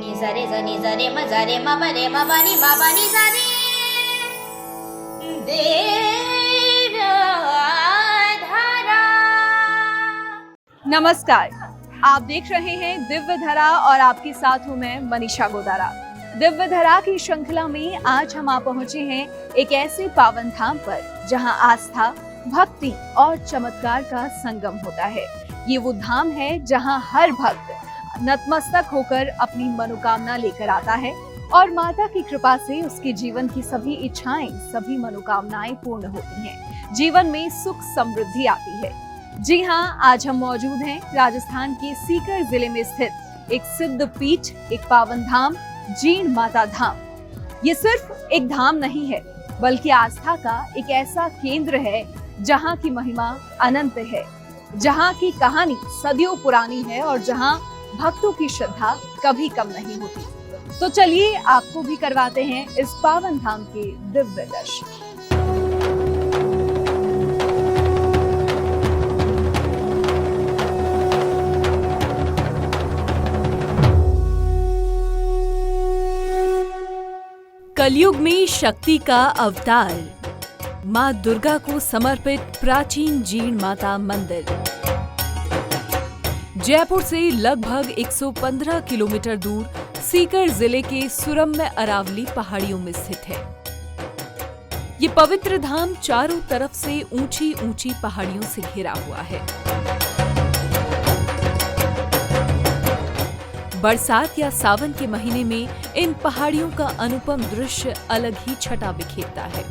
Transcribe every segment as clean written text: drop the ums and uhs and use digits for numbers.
नि सा रे ज नि ज रे म ज रे म प रे म प नि म प नि सा रे देवधारा। नमस्कार, आप देख रहे हैं दिव्य धरा और आपके साथ हूं मैं मनीषा गोदारा। दिव्य धरा की श्रृंखला में आज हम आ पहुंचे हैं एक ऐसे पावन धाम पर जहां आस्था, भक्ति और चमत्कार का संगम होता है। ये वो धाम है जहां हर भक्त नतमस्तक होकर अपनी मनोकामना लेकर आता है और माता की कृपा से उसके जीवन की सभी इच्छाएं, सभी मनोकामनाएं पूर्ण होती हैं। जीवन में सुख समृद्धि आती है। जी हाँ, आज हम मौजूद हैं राजस्थान के सीकर जिले में स्थित एक सिद्ध पीठ, एक पावन धाम जीण माता धाम। ये सिर्फ एक धाम नहीं है, बल्कि आस्था का एक ऐसा केंद्र है जहाँ की महिमा अनंत है, जहाँ की कहानी सदियों पुरानी है और जहाँ भक्तों की श्रद्धा कभी कम नहीं होती। तो चलिए आपको भी करवाते हैं इस पावन धाम के दिव्य दर्शन। कलयुग में शक्ति का अवतार, मां दुर्गा को समर्पित प्राचीन जीण माता मंदिर जयपुर से लगभग 115 किलोमीटर दूर सीकर जिले के सुरम्य अरावली पहाड़ियों में स्थित है। ये पवित्र धाम चारों तरफ से ऊंची ऊंची पहाड़ियों से घिरा हुआ है। बरसात या सावन के महीने में इन पहाड़ियों का अनुपम दृश्य अलग ही छटा बिखेरता है।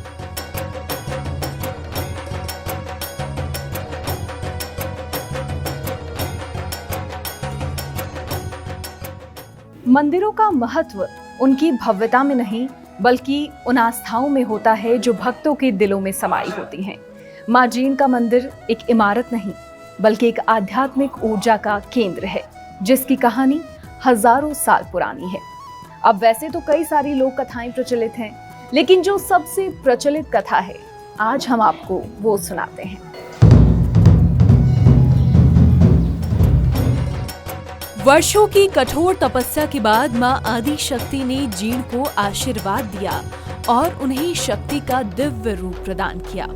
मंदिरों का महत्व उनकी भव्यता में नहीं, बल्कि उन आस्थाओं में होता है जो भक्तों के दिलों में समाई होती हैं। मां जीण का मंदिर एक इमारत नहीं, बल्कि एक आध्यात्मिक ऊर्जा का केंद्र है, जिसकी कहानी हजारों साल पुरानी है। अब वैसे तो कई सारी लोक कथाएं प्रचलित हैं, लेकिन जो सबसे प्रचलित कथा है, आज हम आपको वो सुनाते हैं। वर्षों की कठोर तपस्या के बाद मां आदि शक्ति ने जीण को आशीर्वाद दिया और उन्हें शक्ति का दिव्य रूप प्रदान किया।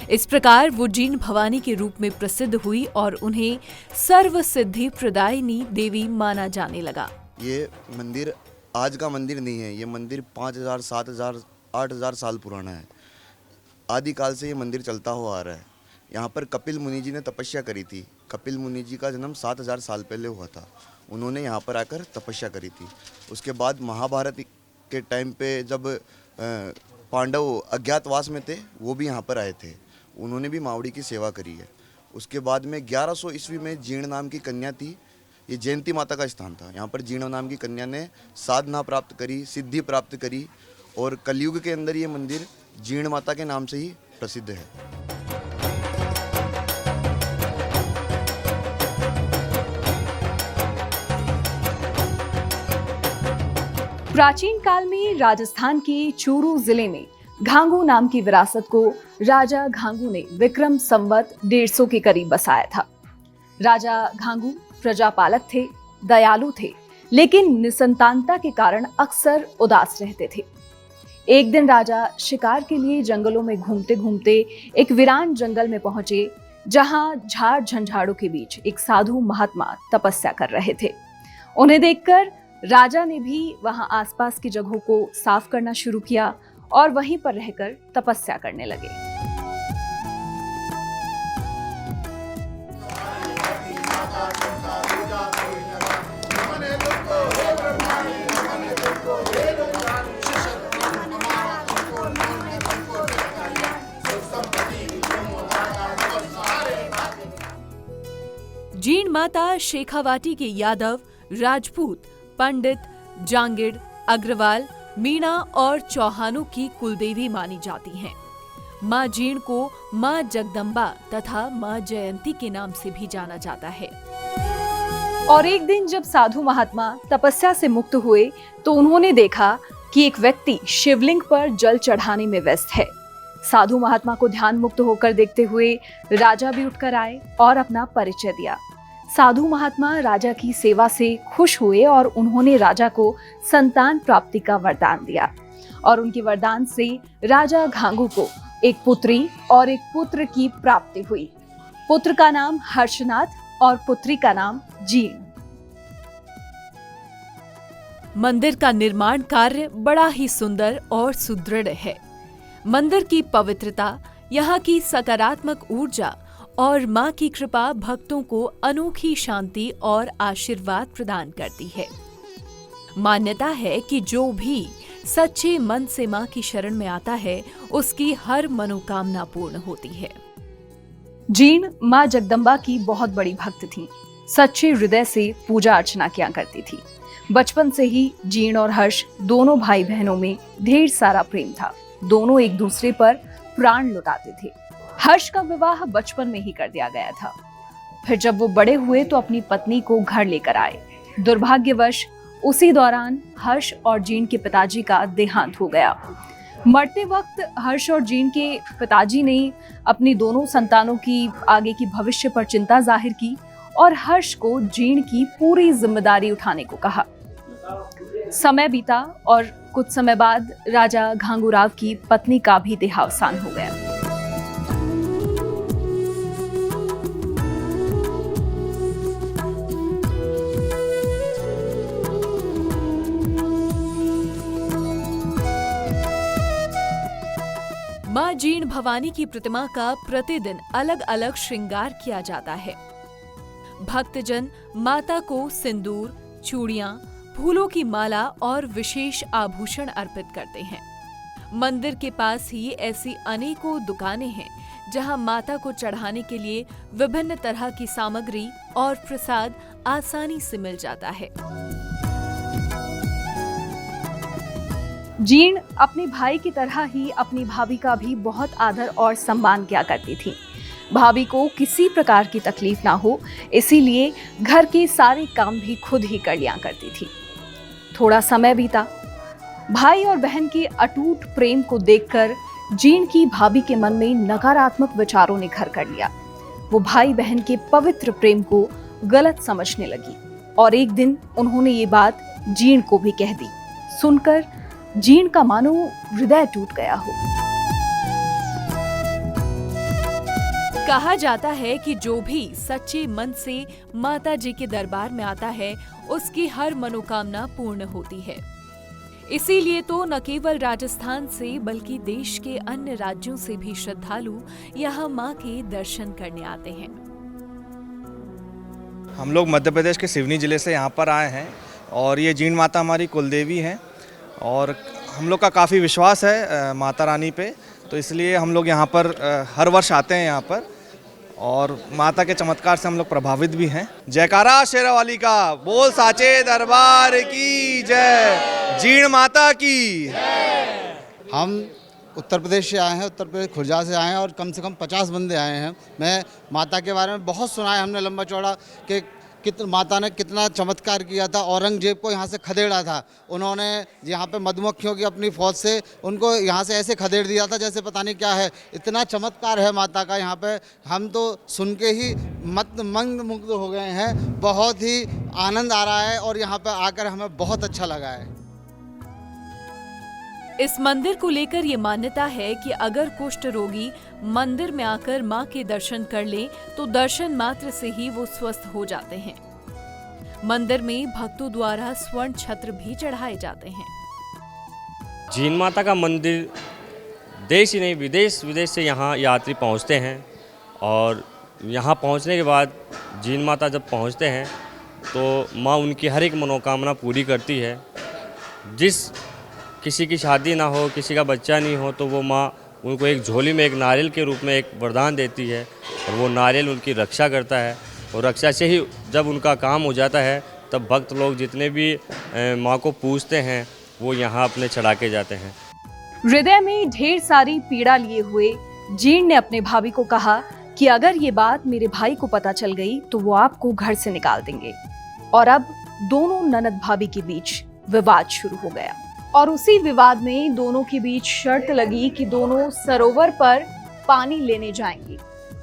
इस प्रकार वो जीण भवानी के रूप में प्रसिद्ध हुई और उन्हें सर्व सिद्धि प्रदायिनी देवी माना जाने लगा। ये मंदिर आज का मंदिर नहीं है, ये मंदिर 5000, 7000, 8000 साल पुराना है। आदिकाल से ये मंदिर चलता हुआ आ रहा है। यहाँ पर कपिल मुनि जी ने तपस्या करी थी। कपिल मुनि जी का जन्म 7000 साल पहले हुआ था। उन्होंने यहाँ पर आकर तपस्या करी थी। उसके बाद महाभारत के टाइम पे जब पांडव अज्ञातवास में थे, वो भी यहाँ पर आए थे। उन्होंने भी मावड़ी की सेवा करी है। उसके बाद में 1100 ईस्वी में जीण नाम की कन्या थी। ये जयंती माता का स्थान था। यहाँ पर जीण नाम की कन्या ने साधना प्राप्त करी, सिद्धि प्राप्त करी और कलयुग के अंदर ये मंदिर जीण माता के नाम से ही प्रसिद्ध है। प्राचीन काल में राजस्थान के चूरू जिले में घांगू नाम की विरासत को राजा घांगू ने विक्रम संवत 150 के करीब बसाया था। राजा घांगू प्रजापालक थे, दयालु थे, लेकिन निसंतानता के कारण अक्सर उदास रहते थे। एक दिन राजा शिकार के लिए जंगलों में घूमते घूमते एक वीरान जंगल में पहुंचे, जहां झाड़ झंझाड़ों के बीच एक साधु महात्मा तपस्या कर रहे थे। उन्हें देखकर राजा ने भी वहां आसपास की जगहों को साफ करना शुरू किया और वहीं पर रहकर तपस्या करने लगे। जीण माता शेखावाटी के यादव, राजपूत, पंडित, जांगिड़, अग्रवाल, मीणा और चौहानों की कुलदेवी मानी जाती हैं। मां जीण को मां जगदम्बा तथा मां जयंती के नाम से भी जाना जाता है। और एक दिन जब साधु महात्मा तपस्या से मुक्त हुए तो उन्होंने देखा कि एक व्यक्ति शिवलिंग पर जल चढ़ाने में व्यस्त है। साधु महात्मा को ध्यान मुक्त होकर देखते हुए राजा भी उठकर आए और अपना परिचय दिया। साधु महात्मा राजा की सेवा से खुश हुए और उन्होंने राजा को संतान प्राप्ति का वरदान दिया और उनके वरदान से राजा घांगू को एक पुत्री और एक पुत्र की प्राप्ति हुई। पुत्र का नाम हर्षनाथ और पुत्री का नाम जीण। मंदिर का निर्माण कार्य बड़ा ही सुंदर और सुदृढ़ है। मंदिर की पवित्रता, यहाँ की सकारात्मक ऊर्जा और माँ की कृपा भक्तों को अनोखी शांति और आशीर्वाद प्रदान करती है। मान्यता है कि जो भी सच्चे मन से माँ की शरण में आता है, उसकी हर मनोकामना पूर्ण होती है। जीण माँ जगदम्बा की बहुत बड़ी भक्त थीं। सच्चे हृदय से पूजा अर्चना किया करती थी। बचपन से ही जीण और हर्ष दोनों भाई बहनों में ढेर सारा प्रेम था। दोनों एक दूसरे पर प्राण लुटाते थे। हर्ष का विवाह बचपन में ही कर दिया गया था। फिर जब वो बड़े हुए तो अपनी पत्नी को घर लेकर आए। दुर्भाग्यवश उसी दौरान हर्ष और जीण के पिताजी का देहांत हो गया। मरते वक्त हर्ष और जीण के पिताजी ने अपनी दोनों संतानों की आगे की भविष्य पर चिंता जाहिर की और हर्ष को जीण की पूरी जिम्मेदारी उठाने को कहा। समय बीता और कुछ समय बाद राजा घांगूराव की पत्नी का भी देहावसान हो गया। माँ जीण भवानी की प्रतिमा का प्रतिदिन अलग अलग श्रृंगार किया जाता है। भक्तजन माता को सिंदूर, चूड़ियां, फूलों की माला और विशेष आभूषण अर्पित करते हैं। मंदिर के पास ही ऐसी अनेकों दुकानें हैं जहां माता को चढ़ाने के लिए विभिन्न तरह की सामग्री और प्रसाद आसानी से मिल जाता है। जीण अपने भाई की तरह ही अपनी भाभी का भी बहुत आदर और सम्मान किया करती थी। भाभी को किसी प्रकार की तकलीफ ना हो, इसीलिए घर के सारे काम भी खुद ही कर लिया करती थी। थोड़ा समय बीता। भाई और बहन के अटूट प्रेम को देखकर जीण की भाभी के मन में नकारात्मक विचारों ने घर कर लिया। वो भाई बहन के पवित्र प्रेम को गलत समझने लगी और एक दिन उन्होंने ये बात जीण को भी कह दी। सुनकर जीण का मानो हृदय टूट गया हो। कहा जाता है कि जो भी सच्चे मन से माता जी के दरबार में आता है, उसकी हर मनोकामना पूर्ण होती है। इसीलिए तो न केवल राजस्थान से बल्कि देश के अन्य राज्यों से भी श्रद्धालु यहाँ माँ के दर्शन करने आते हैं। हम लोग मध्य प्रदेश के सिवनी जिले से यहाँ पर आए हैं और ये जीण माता हमारी कुलदेवी हैं और हम लोग का काफ़ी विश्वास है माता रानी पे, तो इसलिए हम लोग यहाँ पर हर वर्ष आते हैं यहाँ पर और माता के चमत्कार से हम लोग प्रभावित भी हैं। जयकारा शेरावाली का, बोल साचे दरबार की जय, जीण माता की। हम उत्तर प्रदेश से आए हैं, उत्तर प्रदेश खुर्जा से आए हैं और कम से कम 50 बंदे आए हैं। मैं माता के बारे में बहुत सुना है हमने लंबा चौड़ा कि माता ने कितना चमत्कार किया था। औरंगजेब को यहाँ से खदेड़ा था उन्होंने, यहाँ पे मधुमक्खियों की अपनी फौज से उनको यहाँ से ऐसे खदेड़ दिया था जैसे पता नहीं क्या है। इतना चमत्कार है माता का यहाँ पे, हम तो सुन के ही मंद मुग्ध हो गए हैं। बहुत ही आनंद आ रहा है और यहाँ पे आकर हमें बहुत अच्छा लगा है। इस मंदिर को लेकर ये मान्यता है कि अगर कुष्ठ रोगी मंदिर में आकर मां के दर्शन कर ले तो दर्शन मात्र से ही वो स्वस्थ हो जाते हैं। मंदिर में भक्तों द्वारा स्वर्ण छत्र भी चढ़ाए जाते हैं। जीण माता का मंदिर देश ही नहीं विदेश से यहाँ यात्री पहुँचते हैं और यहाँ पहुँचने के बाद जीण माता जब पहुँचते हैं तो माँ उनकी हर एक मनोकामना पूरी करती है। जिस किसी की शादी ना हो, किसी का बच्चा नहीं हो, तो वो माँ उनको एक झोली में एक नारियल के रूप में एक वरदान देती है और वो नारियल उनकी रक्षा करता है और रक्षा से ही जब उनका काम हो जाता है तब भक्त लोग जितने भी माँ को पूजते हैं वो यहाँ अपने चढ़ा के जाते हैं। हृदय में ढेर सारी पीड़ा लिए हुए जीण ने अपने भाभी को कहा कि अगर ये बात मेरे भाई को पता चल गई तो वो आपको घर से निकाल देंगे। और अब दोनों ननद भाभी के बीच विवाद शुरू हो गया और उसी विवाद में दोनों के बीच शर्त लगी कि दोनों सरोवर पर पानी लेने जाएंगी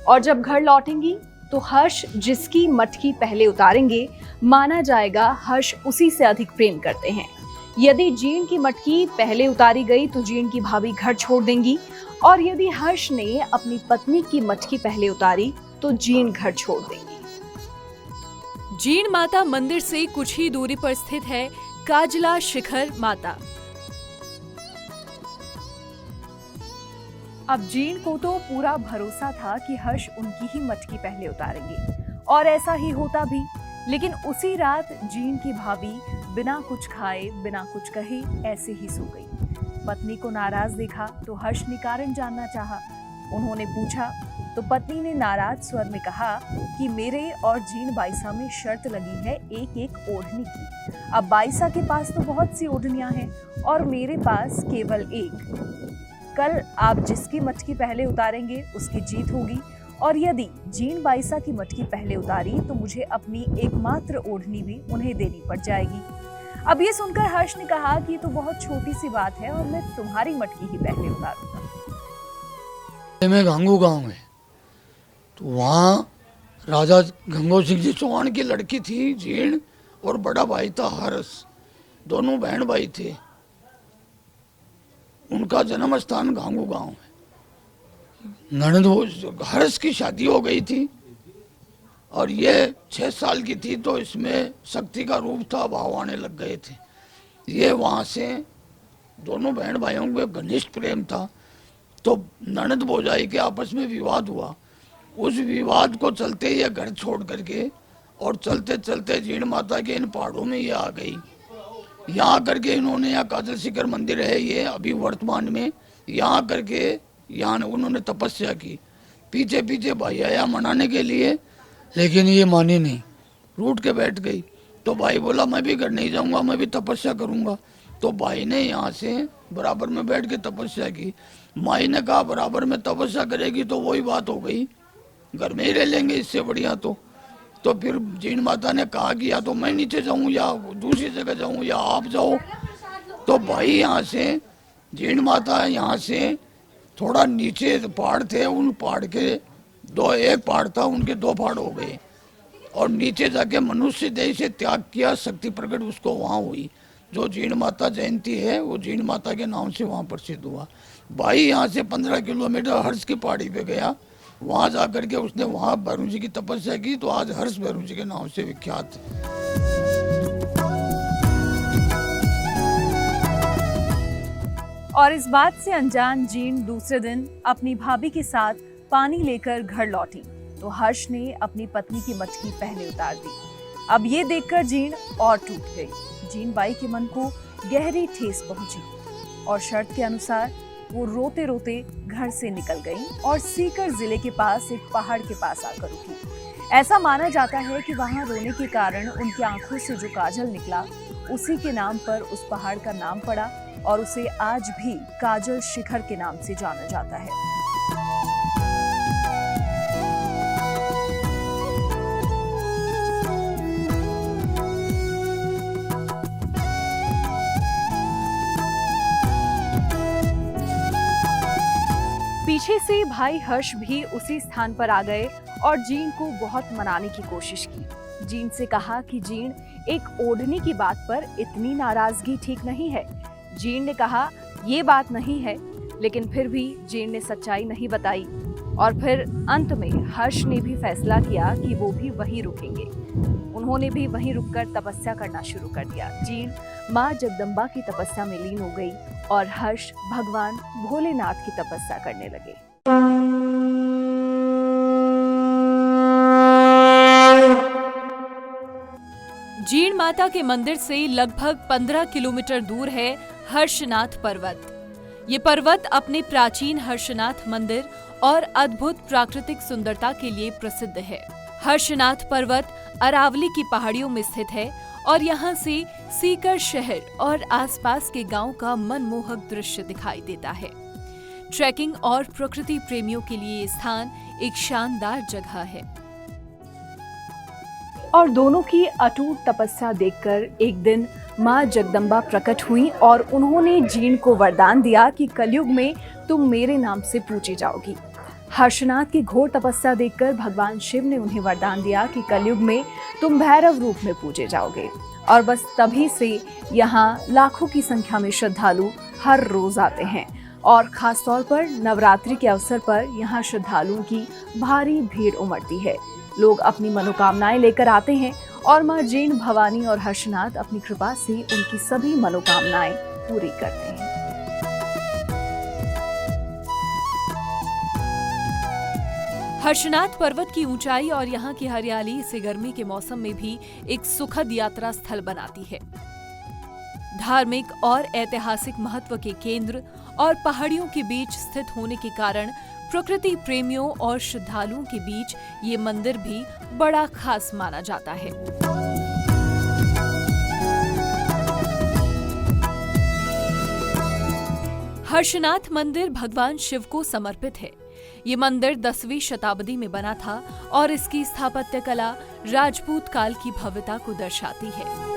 और जब घर लौटेंगी तो हर्ष जिसकी मटकी पहले उतारेंगे माना जाएगा हर्ष उसी से अधिक प्रेम करते हैं। यदि जीन की मटकी पहले उतारी गई तो जीन की भाभी घर छोड़ देंगी और यदि हर्ष ने अपनी पत्नी की मटकी पहले उतारी तो जीन घर छोड़ देंगी। जीण माता मंदिर से कुछ ही दूरी पर स्थित है काजला शिखर माता। अब जीन को तो पूरा भरोसा था कि हर्ष उनकी ही मटकी पहले उतारेंगे और ऐसा ही होता भी, लेकिन उसी रात जीन की भाभी बिना कुछ खाए बिना कुछ कहे ऐसे ही सो गई। पत्नी को नाराज देखा तो हर्ष ने कारण जानना चाहा। उन्होंने पूछा तो पत्नी ने नाराज स्वर में कहा कि मेरे और जीन बाईसा में शर्त लगी है एक एक ओढ़नी की। अब बाईसा के पास तो बहुत सी ओढ़नियां हैं और मेरे पास केवल एक। कल आप जिसकी मटकी पहले उतारेंगे उसकी जीत होगी और यदि जीन बाईसा की मटकी पहले उतारी तो मुझे अपनी एकमात्र ओढ़नी भी उन्हें देनी पड़ जाएगी। अब ये सुनकर हर्ष ने कहा कि ये तो बहुत छोटी सी बात है और मैं तुम्हारी मटकी ही पहले उतारूंगा। में गांगू गांव है तो वहाँ राजा गंगो सिंह जी चौहान की लड़की थी जीण और बड़ा भाई था हर्ष, दोनों बहन भाई थे। उनका जन्म स्थान गांगू गांव है। ननद हर्ष की शादी हो गई थी और ये 6 साल की थी तो इसमें शक्ति का रूप था, भाव आने लग गए थे। ये वहाँ से दोनों बहन भाइयों में घनिष्ठ प्रेम था तो ननद भौजाई के आपस में विवाद हुआ। उस विवाद को चलते ये घर छोड़ करके और चलते चलते जीण माता के इन पहाड़ों में ये आ गई। यहाँ करके इन्होंने, यहाँ काजल शिखर मंदिर है ये अभी वर्तमान में, यहाँ करके यहाँ उन्होंने तपस्या की। पीछे पीछे भाई आया मनाने के लिए लेकिन ये मानी नहीं, रूठ के बैठ गई। तो भाई बोला मैं भी घर नहीं जाऊंगा, मैं भी तपस्या करूंगा। तो भाई ने यहाँ से बराबर में बैठ के तपस्या की। माई ने कहा बराबर में तपस्या करेगी तो वही बात हो गई, घर में ही रह लेंगे इससे बढ़िया। तो फिर जीण माता ने कहा कि या तो मैं नीचे जाऊं या दूसरी जगह जाऊं या आप जाओ। तो भाई यहाँ से जीण माता यहाँ से थोड़ा नीचे पहाड़ थे, उन पहाड़ के एक पहाड़ था उनके 2 पहाड़ हो गए और नीचे जाके मनुष्य देह से त्याग किया, शक्ति प्रकट उसको वहाँ हुई। जो जीण माता जयंती है वो जीण माता के नाम से वहाँ प्रसिद्ध हुआ। भाई यहाँ से 15 किलोमीटर हर्ष की पहाड़ी पे गया, वहाँ जा करके उसने वहाँ भैरू जी की तपस्या की तो आज हर्ष भैरू जी के नाम से विख्यात है। और इस बात से अनजान जीण दूसरे दिन अपनी भाभी के साथ पानी लेकर घर लौटी तो हर्ष ने अपनी पत्नी की मटकी पहले उतार दी। अब ये देखकर जीण और टूट गई। जीण बाई के मन को गहरी ठेस पहुंची और शर्त के अनुसार वो रोते रोते घर से निकल गई और सीकर जिले के पास एक पहाड़ के पास आकर रुकी। ऐसा माना जाता है कि वहां रोने के कारण उनकी आंखों से जो काजल निकला उसी के नाम पर उस पहाड़ का नाम पड़ा और उसे आज भी काजल शिखर के नाम से जाना जाता है। पीछे से भाई हर्ष भी उसी स्थान पर आ गए और जीण को बहुत मनाने की कोशिश की। जीण से कहा कि जीण एक ओढ़नी की बात पर इतनी नाराजगी ठीक नहीं है। जीण ने कहा ये बात नहीं है, लेकिन फिर भी जीण ने सच्चाई नहीं बताई और फिर अंत में हर्ष ने भी फैसला किया कि वो भी वहीं रुकेंगे। उन्होंने भी वहीं रुककर तपस्या करना शुरू कर दिया। जीण माँ जगदम्बा की तपस्या में लीन हो गई और हर्ष भगवान भोलेनाथ की तपस्या करने लगे। जीण माता के मंदिर से लगभग 15 किलोमीटर दूर है हर्षनाथ पर्वत। ये पर्वत अपने प्राचीन हर्षनाथ मंदिर और अद्भुत प्राकृतिक सुंदरता के लिए प्रसिद्ध है। हर्षनाथ पर्वत अरावली की पहाड़ियों में स्थित है और यहाँ से सीकर शहर और आसपास के गांव का मनमोहक दृश्य दिखाई देता है। ट्रैकिंग और प्रकृति प्रेमियों के लिए ये स्थान एक शानदार जगह है। और दोनों की अटूट तपस्या देखकर एक दिन माँ जगदम्बा प्रकट हुई और उन्होंने जीण को वरदान दिया कि कलयुग में तुम मेरे नाम से पूजी जाओगी। हर्षनाथ की घोर तपस्या देखकर भगवान शिव ने उन्हें वरदान दिया कि कलयुग में तुम भैरव रूप में पूजे जाओगे। और बस तभी से यहाँ लाखों की संख्या में श्रद्धालु हर रोज आते हैं और खास तौर पर नवरात्रि के अवसर पर यहाँ श्रद्धालुओं की भारी भीड़ उमड़ती है। लोग अपनी मनोकामनाएं लेकर आते हैं और माँ जीण, भवानी और हर्षनाथ अपनी कृपा से उनकी सभी मनोकामनाएं पूरी करते हैं। हर्षनाथ पर्वत की ऊंचाई और यहाँ की हरियाली इसे गर्मी के मौसम में भी एक सुखद यात्रा स्थल बनाती है। धार्मिक और ऐतिहासिक महत्व के केंद्र और पहाड़ियों के बीच स्थित होने के कारण प्रकृति प्रेमियों और श्रद्धालुओं के बीच ये मंदिर भी बड़ा खास माना जाता है। हर्षनाथ मंदिर भगवान शिव को समर्पित है। ये मंदिर 10वीं शताब्दी में बना था और इसकी स्थापत्य कला राजपूत काल की भव्यता को दर्शाती है।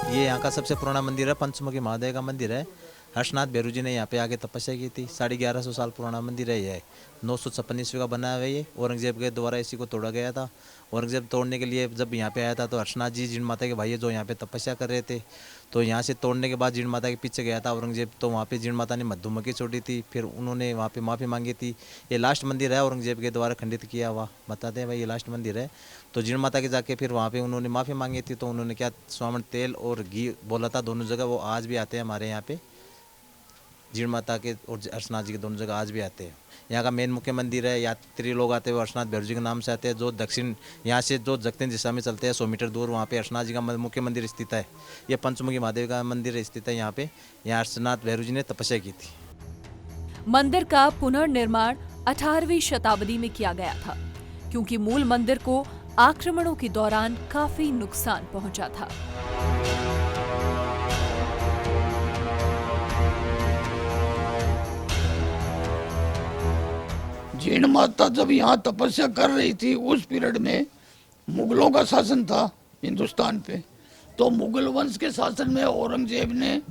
ये यहाँ का सबसे पुराना मंदिर है, पंचमुखी महादेव का मंदिर है। हर्षनाथ भैरू जी ने यहाँ पे आके तपस्या की थी। 1150 साल पुराना मंदिर है। ये 956 ईस्वी का बना हुआ है। ये औरंगजेब के द्वारा इसी को तोड़ा गया था। औरंगजेब तोड़ने के लिए जब यहाँ पे आया था तो हर्षनाथ जी जीण माता के भाई है जो यहाँ पे तपस्या कर रहे थे, तो यहाँ से तोड़ने के बाद जीण माता के पीछे गया था औरंगजेब, तो वहाँ पे जीण माता ने मधुमक्खी छोड़ी थी। फिर उन्होंने वहाँ पे माफ़ी मांगी थी। ये लास्ट मंदिर है औरंगजेब के द्वारा खंडित किया हुआ, बताते हैं भाई ये लास्ट मंदिर है। तो जीण माता के जाके फिर वहाँ पे उन्होंने माफ़ी मांगी थी, तो उन्होंने क्या स्वामन तेल और घी बोला था दोनों जगह, वो आज भी आते हैं हमारे यहाँ पे। जीण माता के और हर्षनाथ जी के दोनों जगह आज भी आते हैं। यहाँ का मेन मुख्य मंदिर है। यात्री लोग आते हैं हर्षनाथ भैरू जी के नाम से आते हैं। जो दक्षिण यहाँ से जो दक्षिण दिशा में चलते हैं 100 मीटर दूर वहाँ पे हर्षनाथ जी का मुख्य मंदिर स्थित है। ये पंचमुखी महादेव का मंदिर स्थित है यहाँ पे। यहाँ हर्षनाथ भैरू जी ने तपस्या की थी। मंदिर का पुनर्निर्माण 18वीं शताब्दी में किया गया था, क्योंकि मूल मंदिर को आक्रमणों के दौरान काफी नुकसान पहुंचा था। जीण माता जब यहाँ तपस्या कर रही थी उस पीरियड में मुगलों का शासन था हिंदुस्तान पे। तो मुगल वंश के शासन में औरंगजेब ने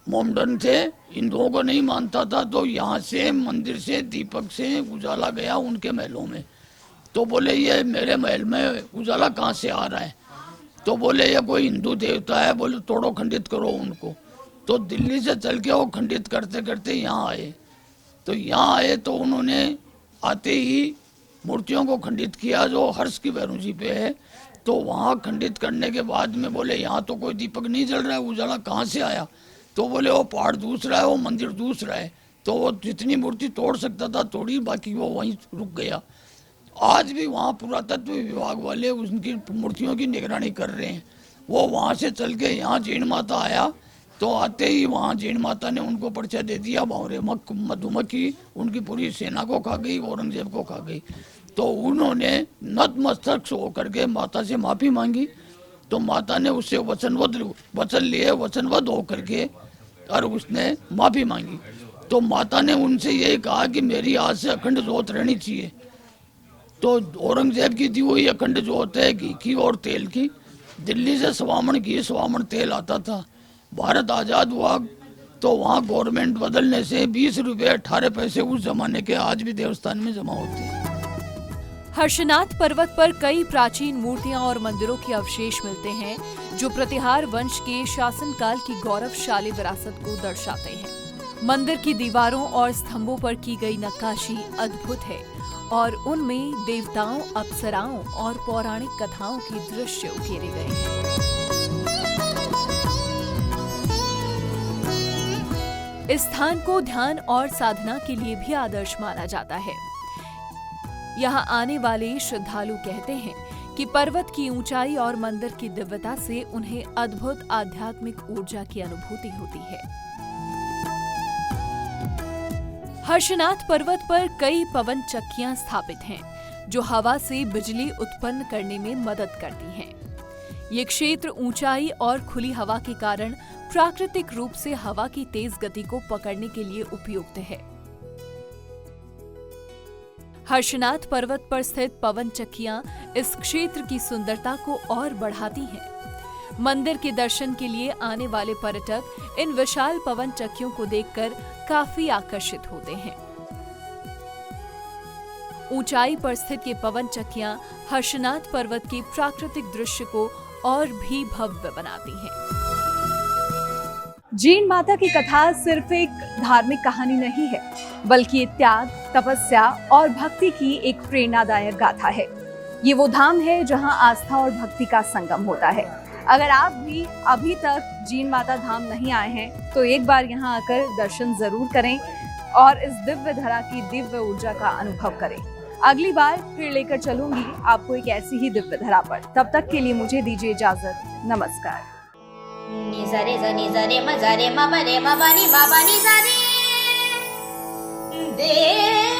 मोमडन थे, हिंदुओं को नहीं मानता था, तो यहाँ से मंदिर से दीपक से उजाला गया उनके महलों में। तो बोले ये मेरे महल में उजाला कहाँ से आ रहा है? तो बोले ये कोई हिंदू देवता है, बोले तोड़ो खंडित करो उनको। तो दिल्ली से चल के वो खंडित करते करते यहाँ आए। तो यहाँ आए तो उन्होंने आते ही मूर्तियों को खंडित किया जो हर्ष की भैरू जी पे है। तो वहाँ खंडित करने के बाद में बोले यहाँ तो कोई दीपक नहीं जल रहा है, उजाला कहाँ से आया? तो बोले वो पहाड़ दूसरा है, वो मंदिर दूसरा है। तो वो जितनी मूर्ति तोड़ सकता था तोड़ी, बाकी वो वहीं रुक गया। आज भी वहाँ पुरातत्व विभाग वाले उनकी मूर्तियों की निगरानी कर रहे हैं। वो वहाँ से चल के यहाँ जीण माता आया, तो आते ही वहाँ जीण माता ने उनको परिचय दे दिया। भंवरे मधुमक्खी उनकी पूरी सेना को खा गई, औरंगजेब को खा गई। तो उन्होंने नतमस्तक होकर के माता से माफ़ी मांगी। तो माता ने उससे वचन लिए, वचनबद्ध होकर के और उसने माफ़ी मांगी। तो माता ने उनसे यही कहा कि मेरी आज से अखंड जोत रहनी चाहिए। तो औरंगजेब की दी हुई अखंड जोत है घी की और तेल की। दिल्ली से स्वामण घी स्वामण तेल आता था। भारत आज़ाद हुआ तो वहाँ गवर्नमेंट बदलने से 20 रुपये 18 पैसे उस जमाने के आज भी देवस्थान में जमा होते हैं। हर्षनाथ पर्वत पर कई प्राचीन मूर्तियां और मंदिरों के अवशेष मिलते हैं जो प्रतिहार वंश के शासनकाल की गौरवशाली विरासत को दर्शाते हैं। मंदिर की दीवारों और स्तंभों पर की गई नक्काशी अद्भुत है और उनमें देवताओं, अप्सराओं और पौराणिक कथाओं के दृश्य उकेरे गए हैं। इस स्थान को ध्यान और साधना के लिए भी आदर्श माना जाता है। यहाँ आने वाले श्रद्धालु कहते हैं कि पर्वत की ऊंचाई और मंदिर की दिव्यता से उन्हें अद्भुत आध्यात्मिक ऊर्जा की अनुभूति होती है। हर्षनाथ पर्वत पर कई पवन चक्कियां स्थापित हैं, जो हवा से बिजली उत्पन्न करने में मदद करती हैं। ये क्षेत्र ऊंचाई और खुली हवा के कारण प्राकृतिक रूप से हवा की तेज गति को पकड़ने के लिए उपयुक्त है। हर्षनाथ पर्वत पर स्थित पवन चक्कियां इस क्षेत्र की सुंदरता को और बढ़ाती हैं। मंदिर के दर्शन के लिए आने वाले पर्यटक इन विशाल पवन चक्कियों को देखकर काफी आकर्षित होते हैं। ऊंचाई पर स्थित ये पवन चक्कियां हर्षनाथ पर्वत के प्राकृतिक दृश्य को और भी भव्य बनाती हैं। जीण माता की कथा सिर्फ एक धार्मिक कहानी नहीं है, बल्कि ये त्याग, तपस्या और भक्ति की एक प्रेरणादायक गाथा है। ये वो धाम है जहां आस्था और भक्ति का संगम होता है। अगर आप भी अभी तक जीण माता धाम नहीं आए हैं तो एक बार यहाँ आकर दर्शन जरूर करें और इस दिव्य धरा की दिव्य ऊर्जा का अनुभव करें। अगली बार फिर लेकर चलूंगी आपको एक ऐसी ही दिव्य धरा पर। तब तक के लिए मुझे दीजिए इजाजत। नमस्कार। नि सा रे सा नि सा रे म सा रे म प रे म प नि मा प नि सा रे दे